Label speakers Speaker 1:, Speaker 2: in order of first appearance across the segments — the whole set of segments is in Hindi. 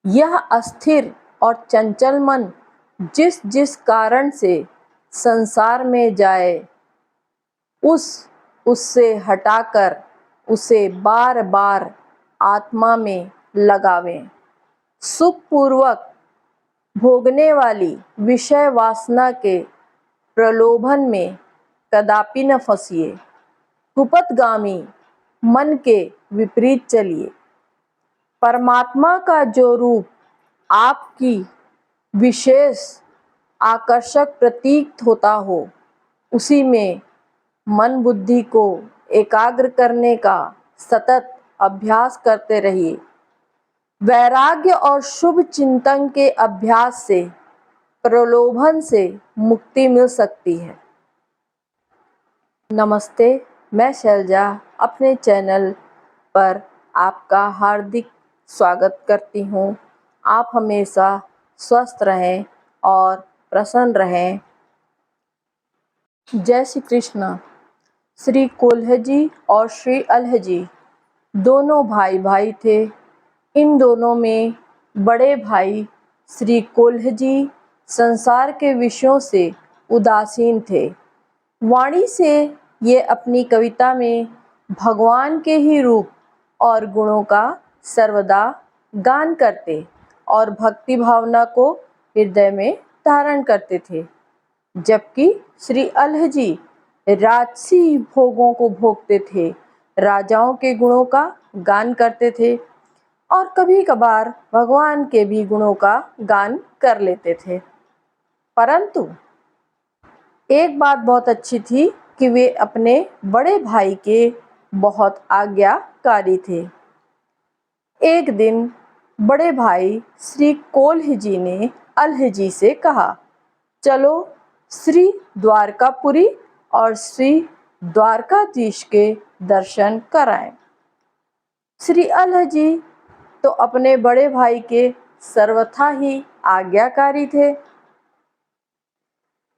Speaker 1: यह अस्थिर और चंचल मन जिस जिस कारण से संसार में जाए, उससे हटाकर उसे बार बार आत्मा में लगावें। सुखपूर्वक भोगने वाली विषय वासना के प्रलोभन में कदापि न फंसिए। कुपथगामी मन के विपरीत चलिए। परमात्मा का जो रूप आपकी विशेष आकर्षक प्रतीत होता हो, उसी में मन बुद्धि को एकाग्र करने का सतत अभ्यास करते रहिए। वैराग्य और शुभ चिंतन के अभ्यास से प्रलोभन से मुक्ति मिल सकती है। नमस्ते, मैं शैलजा अपने चैनल पर आपका हार्दिक स्वागत करती हूँ। आप हमेशा स्वस्थ रहें और प्रसन्न रहें। जय श्री कृष्ण। श्री कोल्ह जी और श्री अल्ह जी दोनों भाई भाई थे। इन दोनों में बड़े भाई श्री कोल्ह जी संसार के विषयों से उदासीन थे। वाणी से ये अपनी कविता में भगवान के ही रूप और गुणों का सर्वदा गान करते और भक्ति भावना को हृदय में धारण करते थे, जबकि श्री अल्ह जी राजसी भोगों को भोगते थे, राजाओं के गुणों का गान करते थे और कभी कभार भगवान के भी गुणों का गान कर लेते थे। परंतु एक बात बहुत अच्छी थी कि वे अपने बड़े भाई के बहुत आज्ञाकारी थे। एक दिन बड़े भाई श्री कोल्ह जी ने अल्ह जी से कहा, चलो श्री द्वारकापुरी और श्री द्वारकाधीश के दर्शन कराएं। श्री अल्ह जी तो अपने बड़े भाई के सर्वथा ही आज्ञाकारी थे,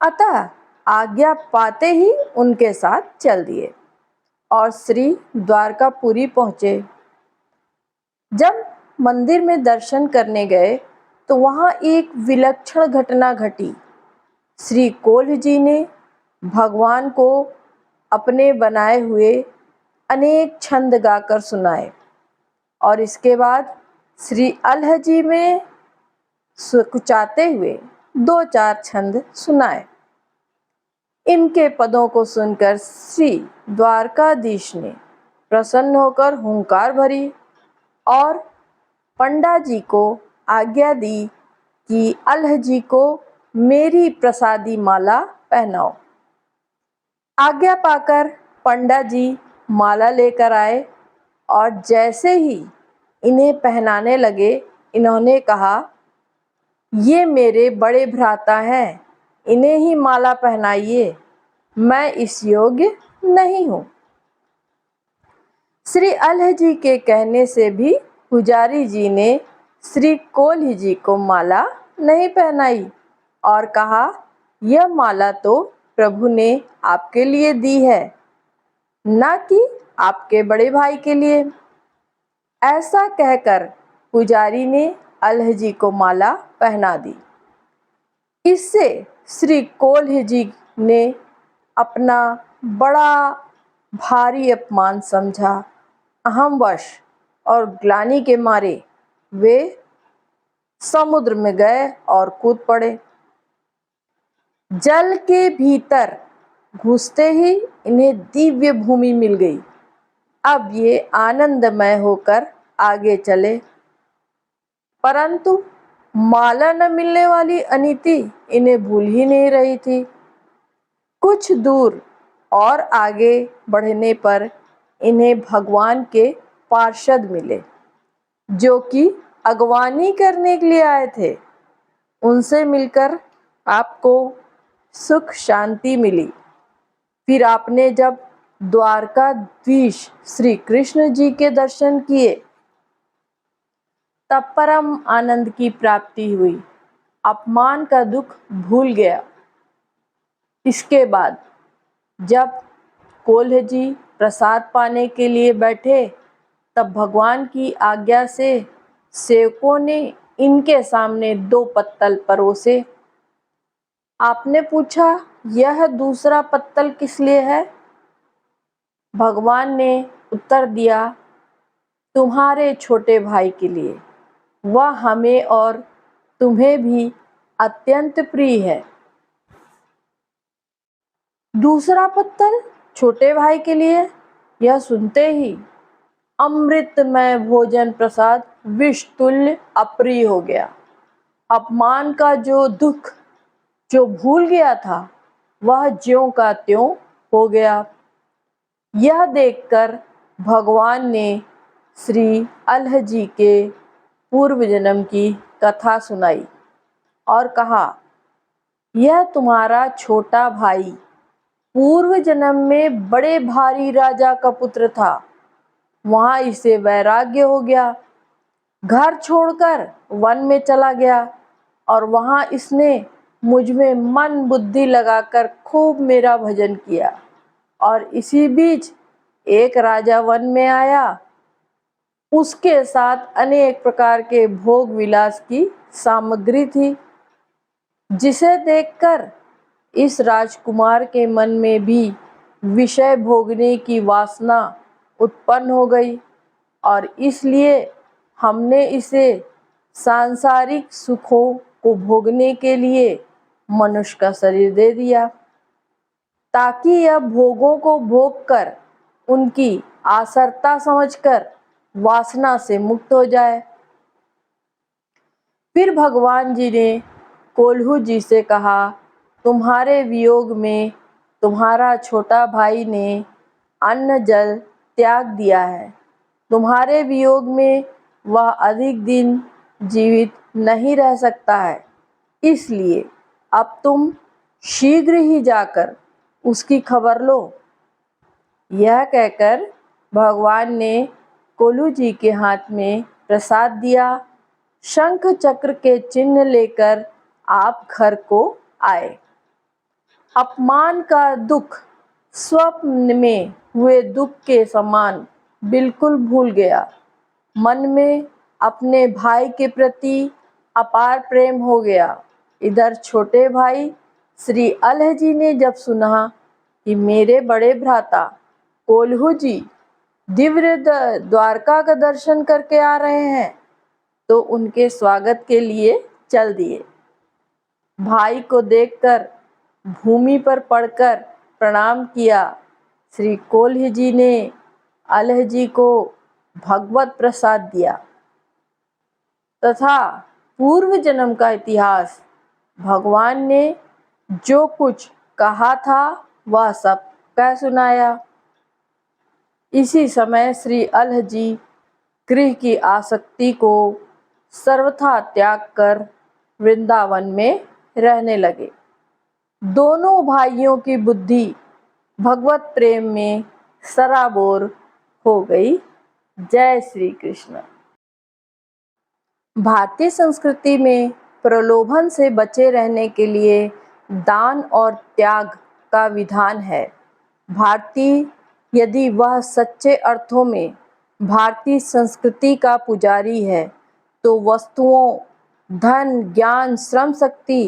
Speaker 1: अतः आज्ञा पाते ही उनके साथ चल दिए और श्री द्वारकापुरी पहुँचे। जब मंदिर में दर्शन करने गए तो वहाँ एक विलक्षण घटना घटी। श्री कोल्ह जी ने भगवान को अपने बनाए हुए अनेक छंद गाकर सुनाए और इसके बाद श्री अल्ह जी में सुकुचाते हुए 2-4 छंद सुनाए। इनके पदों को सुनकर श्री द्वारकाधीश ने प्रसन्न होकर हुंकार भरी और पंडा जी को आज्ञा दी कि अल्ह जी को मेरी प्रसादी माला पहनाओ। आज्ञा पाकर पंडा जी माला लेकर आए और जैसे ही इन्हें पहनाने लगे, इन्होंने कहा, ये मेरे बड़े भ्राता हैं, इन्हें ही माला पहनाइए, मैं इस योग्य नहीं हूँ। श्री अल्ह जी के कहने से भी पुजारी जी ने श्री कोल्ह जी को माला नहीं पहनाई और कहा, यह माला तो प्रभु ने आपके लिए दी है, न कि आपके बड़े भाई के लिए। ऐसा कहकर पुजारी ने अल्ह जी को माला पहना दी। इससे श्री कोल्ह जी ने अपना बड़ा भारी अपमान समझा। अहमवश और ग्लानि के मारे वे समुद्र में गए और कूद पड़े। जल के भीतर घुसते ही इन्हें दिव्य भूमि मिल गई। अब ये आनंदमय होकर आगे चले, परंतु माला न मिलने वाली अनीति इन्हें भूल ही नहीं रही थी। कुछ दूर और आगे बढ़ने पर इन्हें भगवान के पार्षद मिले, जो कि अगवानी करने के लिए आए थे। उनसे मिलकर आपको सुख शांति मिली। फिर आपने जब द्वारकाधीश श्री कृष्ण जी के दर्शन किए, तब परम आनंद की प्राप्ति हुई। अपमान का दुख भूल गया। इसके बाद जब कोल्ह जी प्रसाद पाने के लिए बैठे, तब भगवान की आज्ञा से सेवकों ने इनके सामने 2 पत्तल परोसे। आपने पूछा, यह दूसरा पत्तल किस लिए है? भगवान ने उत्तर दिया, तुम्हारे छोटे भाई के लिए। वह हमें और तुम्हें भी अत्यंत प्रिय है। दूसरा पत्तल छोटे भाई के लिए? यह सुनते ही अमृतमय भोजन प्रसाद विष तुल्य अप्रिय हो गया। अपमान का जो दुख जो भूल गया था, वह ज्यों का त्यों हो गया। यह देखकर भगवान ने श्री अलहजी के पूर्व जन्म की कथा सुनाई और कहा, यह तुम्हारा छोटा भाई पूर्व जन्म में बड़े भारी राजा का पुत्र था। वहां इसे वैराग्य हो गया, घर छोड़कर वन में चला गया और वहां इसने मुझ में मन बुद्धि लगाकर खूब मेरा भजन किया। और इसी बीच एक राजा वन में आया, उसके साथ अनेक प्रकार के भोग विलास की सामग्री थी, जिसे देखकर इस राजकुमार के मन में भी विषय भोगने की वासना उत्पन्न हो गई और इसलिए हमने इसे सांसारिक सुखों को भोगने के लिए मनुष्य का शरीर दे दिया, ताकि यह भोगों को भोगकर उनकी आसरता समझकर वासना से मुक्त हो जाए। फिर भगवान जी ने कोल्हू जी से कहा, तुम्हारे वियोग में तुम्हारा छोटा भाई ने अन्न जल त्याग दिया है। तुम्हारे वियोग में वह अधिक दिन जीवित नहीं रह सकता है, इसलिए अब तुम शीघ्र ही जाकर उसकी खबर लो। यह कहकर भगवान ने कोल्हू जी के हाथ में प्रसाद दिया। शंख चक्र के चिन्ह लेकर आप घर को आए। अपमान का दुख स्वप्न में हुए दुख के समान बिल्कुल भूल गया। मन में अपने भाई के प्रति अपार प्रेम हो गया। इधर छोटे भाई श्री अलहजी ने जब सुना कि मेरे बड़े भ्राता कोल्हू जी दिव्य द्वारका का दर्शन करके आ रहे हैं, तो उनके स्वागत के लिए चल दिए। भाई को देखकर भूमि पर पड़कर प्रणाम किया। श्री कोल्ह जी ने अलहजी को भगवत प्रसाद दिया तथा पूर्व जन्म का इतिहास, भगवान ने जो कुछ कहा था वह सब कह सुनाया। इसी समय श्री अलहजी गृह की आसक्ति को सर्वथा त्याग कर वृंदावन में रहने लगे। दोनों भाइयों की बुद्धि भगवत प्रेम में सराबोर हो गई। जय श्री कृष्ण। भारतीय संस्कृति में प्रलोभन से बचे रहने के लिए दान और त्याग का विधान है। भारतीय यदि वह सच्चे अर्थों में भारतीय संस्कृति का पुजारी है, तो वस्तुओं, धन, ज्ञान, श्रम शक्ति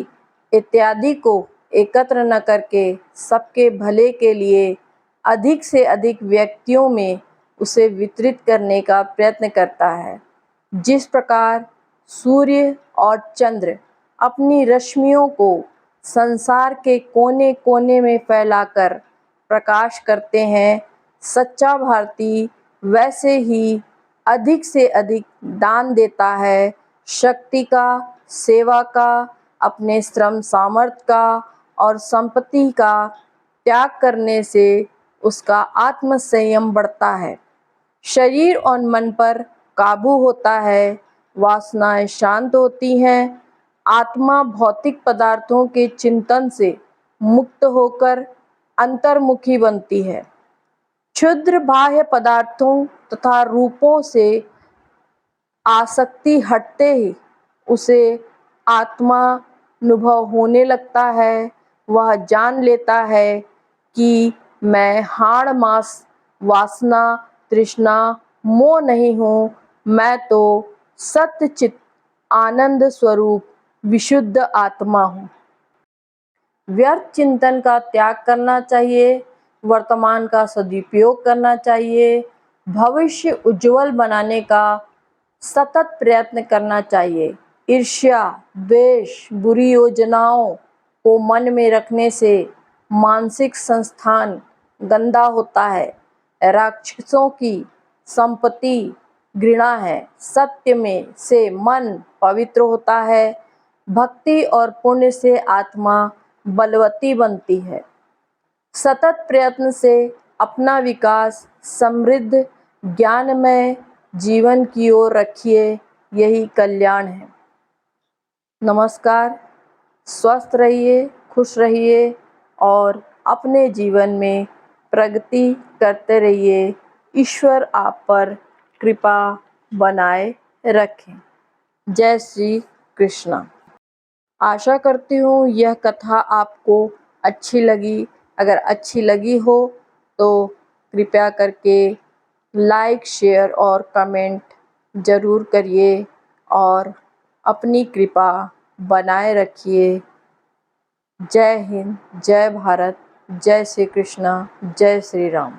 Speaker 1: इत्यादि को एकत्र न करके सबके भले के लिए अधिक से अधिक व्यक्तियों में उसे वितरित करने का प्रयत्न करता है। जिस प्रकार सूर्य और चंद्र अपनी रश्मियों को संसार के कोने कोने में फैलाकर प्रकाश करते हैं, सच्चा भारतीय वैसे ही अधिक से अधिक दान देता है। शक्ति का, सेवा का, अपने श्रम सामर्थ्य का और संपत्ति का त्याग करने से उसका आत्म संयम बढ़ता है, शरीर और मन पर काबू होता है, वासनाएं शांत होती हैं, आत्मा भौतिक पदार्थों के चिंतन से मुक्त होकर अंतर्मुखी बनती है। क्षुद्र बाह्य पदार्थों तथा रूपों से आसक्ति हटते ही उसे आत्मानुभव होने लगता है। वह जान लेता है कि मैं हाड़ मास, वासना, तृष्णा, मोह नहीं हूँ, मैं तो सत्य चित आनंद स्वरूप विशुद्ध आत्मा हूँ। व्यर्थ चिंतन का त्याग करना चाहिए, वर्तमान का सदुपयोग करना चाहिए, भविष्य उज्जवल बनाने का सतत प्रयत्न करना चाहिए। ईर्ष्या, द्वेष, बुरी योजनाओं को मन में रखने से मानसिक संस्थान गंदा होता है। राक्षसों की संपत्ति घृणा है। सत्य में से मन पवित्र होता है। भक्ति और पुण्य से आत्मा बलवती बनती है। सतत प्रयत्न से अपना विकास समृद्ध ज्ञानमय जीवन की ओर रखिए, यही कल्याण है। नमस्कार, स्वस्थ रहिए, खुश रहिए और अपने जीवन में प्रगति करते रहिए। ईश्वर आप पर कृपा बनाए रखें। जय श्री कृष्णा। आशा करती हूँ यह कथा आपको अच्छी लगी। अगर अच्छी लगी हो तो कृपया करके लाइक, शेयर और कमेंट ज़रूर करिए और अपनी कृपा बनाए रखिए। जय हिंद, जय भारत, जय श्री कृष्णा, जय श्री राम।